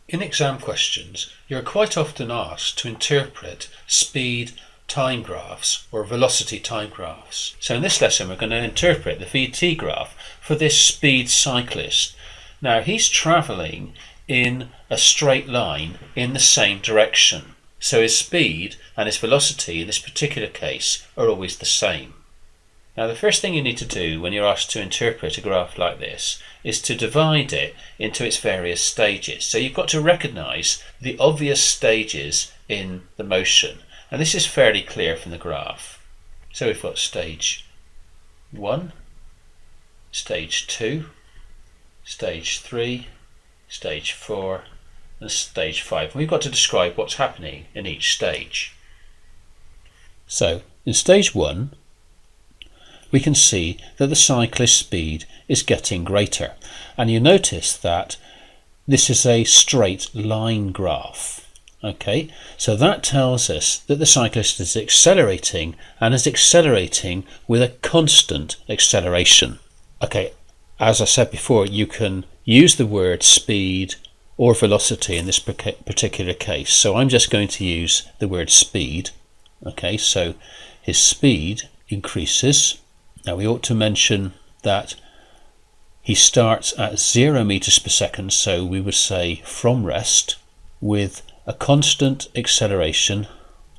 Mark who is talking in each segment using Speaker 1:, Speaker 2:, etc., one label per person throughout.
Speaker 1: In exam questions, you're quite often asked to interpret speed time graphs or velocity time graphs. So in this lesson we're going to interpret the VT graph for this speed cyclist. Now he's travelling in a straight line in the same direction. So his speed and his velocity in this particular case are always the same. Now the first thing you need to do when you're asked to interpret a graph like this is to divide it into its various stages. So you've got to recognise the obvious stages in the motion, and this is fairly clear from the graph. So we've got stage 1, stage 2, stage 3, stage 4 and stage 5. We've got to describe what's happening in each stage. So in stage 1 we can see that the cyclist's speed is getting greater, and you notice that this is a straight line graph. Okay, so that tells us that the cyclist is accelerating, and is accelerating with a constant acceleration. Okay, as I said before, you can use the word speed or velocity in this particular case, so I'm just going to use the word speed. Okay, so his speed increases. Now we ought to mention that he starts at 0 meters per second, so we would say from rest, with a constant acceleration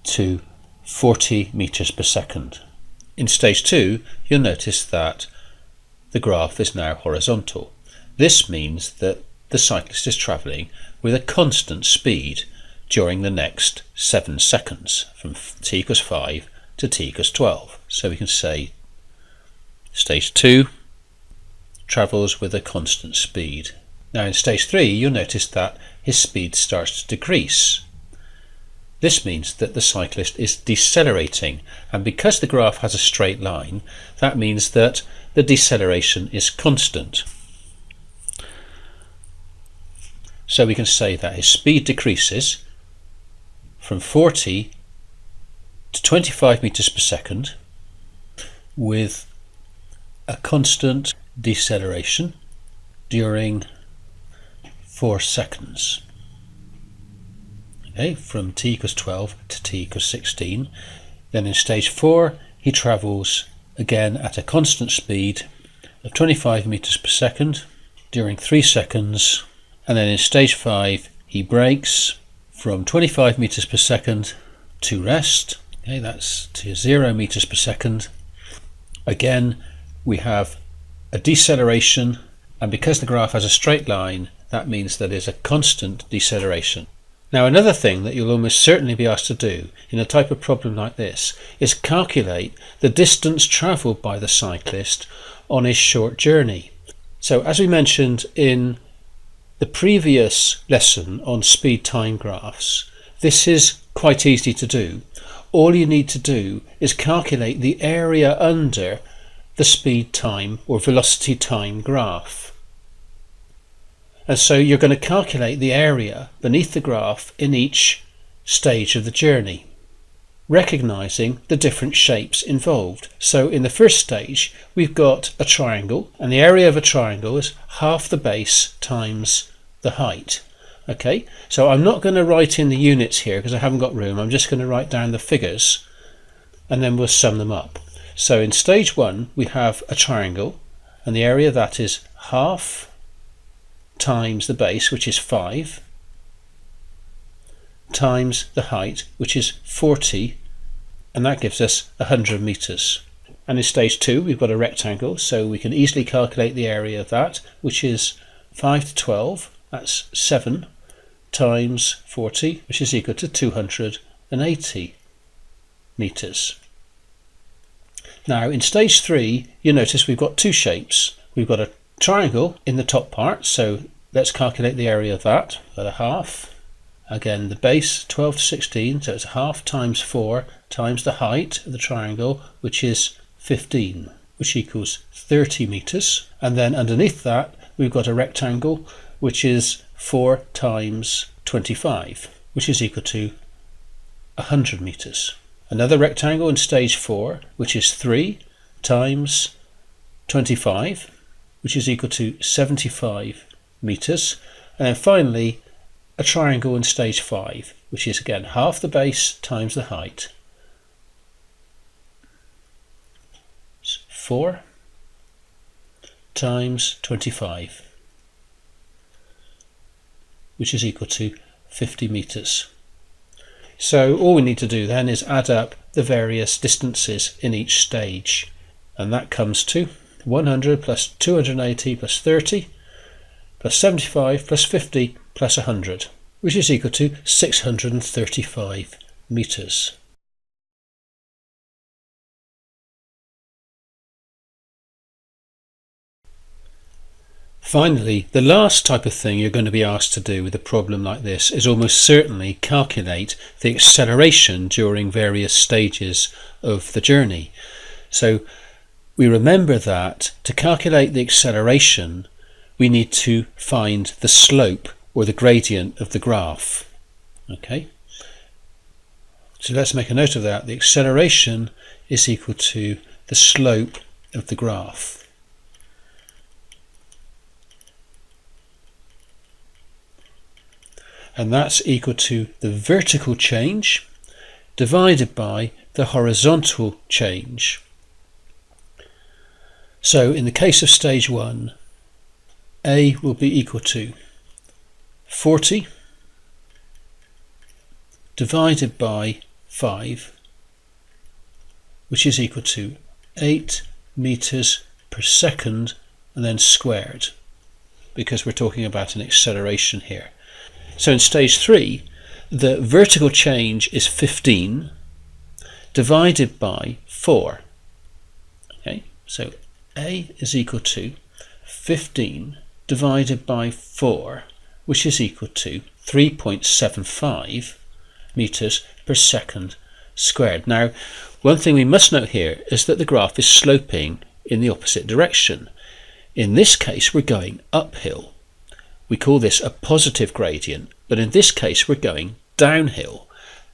Speaker 1: to 40 meters per second. In stage 2, you'll notice that the graph is now horizontal. This means that the cyclist is travelling with a constant speed during the next 7 seconds, from t equals 5 to t equals 12. So we can say stage 2 travels with a constant speed. Now in stage 3 you'll notice that his speed starts to decrease. This means that the cyclist is decelerating, and because the graph has a straight line, that means that the deceleration is constant. So we can say that his speed decreases from 40 to 25 meters per second with a constant deceleration during 4 seconds. Okay, from t equals 12 to t equals 16. Then in stage 4 he travels again at a constant speed of 25 meters per second during 3 seconds, and then in stage 5 he brakes from 25 meters per second to rest. Okay, that's to 0 meters per second. Again we have a deceleration, and because the graph has a straight line, that means that there's a constant deceleration. Now another thing that you'll almost certainly be asked to do in a type of problem like this is calculate the distance travelled by the cyclist on his short journey. So as we mentioned in the previous lesson on speed time graphs, this is quite easy to do. All you need to do is calculate the area under the speed time or velocity time graph. And so you're going to calculate the area beneath the graph in each stage of the journey, recognizing the different shapes involved. So in the first stage we've got a triangle, and the area of a triangle is half the base times the height. Okay, so I'm not going to write in the units here because I haven't got room. I'm just going to write down the figures and then we'll sum them up. So in stage 1 we have a triangle, and the area of that is half times the base, which is 5, times the height, which is 40, and that gives us 100 meters. And in stage 2 we've got a rectangle, so we can easily calculate the area of that, which is 5 to 12, that's 7 times 40, which is equal to 280 meters. Now in stage 3 you notice we've got 2 shapes. We've got a triangle in the top part, so let's calculate the area of that. We've got a half, again the base 12 to 16, so it's half times 4 times the height of the triangle, which is 15, which equals 30 meters. And then underneath that we've got a rectangle which is 4 times 25, which is equal to 100 meters. Another rectangle in stage 4, which is 3 times 25, which is equal to 75 meters. And then finally a triangle in stage 5, which is again half the base times the height. It's 4 times 25, which is equal to 50 meters. So all we need to do then is add up the various distances in each stage, and that comes to 100 plus 280 plus 30 plus 75 plus 50 plus 100, which is equal to 635 meters. Finally, the last type of thing you're going to be asked to do with a problem like this is almost certainly calculate the acceleration during various stages of the journey. So we remember that to calculate the acceleration, we need to find the slope or the gradient of the graph. Okay, so let's make a note of that. The acceleration is equal to the slope of the graph. And that's equal to the vertical change divided by the horizontal change. So in the case of stage 1, A will be equal to 40 divided by 5, which is equal to 8 meters per second and then squared, because we're talking about an acceleration here. So in stage 3, the vertical change is 15 divided by 4. Okay, so A is equal to 15 divided by 4, which is equal to 3.75 meters per second squared. Now, one thing we must note here is that the graph is sloping in the opposite direction. In this case, we're going uphill. We call this a positive gradient, but in this case, we're going downhill.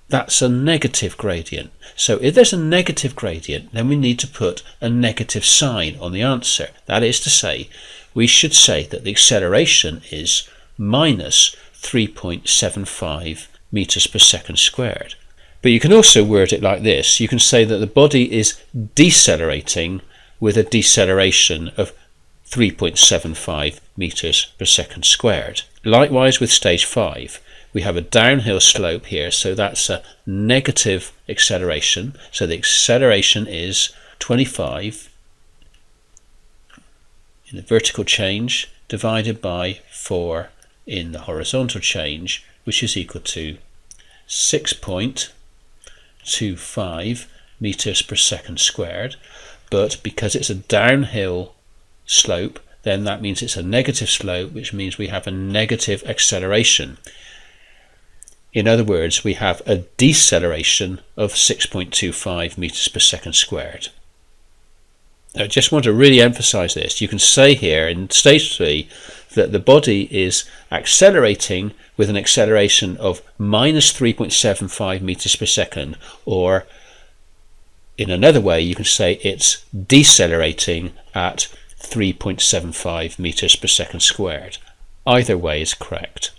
Speaker 1: That's a negative gradient. So if there's a negative gradient, then we need to put a negative sign on the answer. That is to say, we should say that the acceleration is minus 3.75 meters per second squared. But you can also word it like this. You can say that the body is decelerating with a deceleration of 3.75 meters per second squared. Likewise with stage 5. We have a downhill slope here, so that's a negative acceleration. So the acceleration is 25 in the vertical change divided by 4 in the horizontal change, which is equal to 6.25 meters per second squared. But because it's a downhill slope, then that means it's a negative slope, which means we have a negative acceleration. In other words, we have a deceleration of 6.25 meters per second squared. Now, I just want to really emphasize this. You can say here in stage 3 that the body is accelerating with an acceleration of minus 3.75 meters per second, or in another way, you can say it's decelerating at 3.75 meters per second squared. Either way is correct.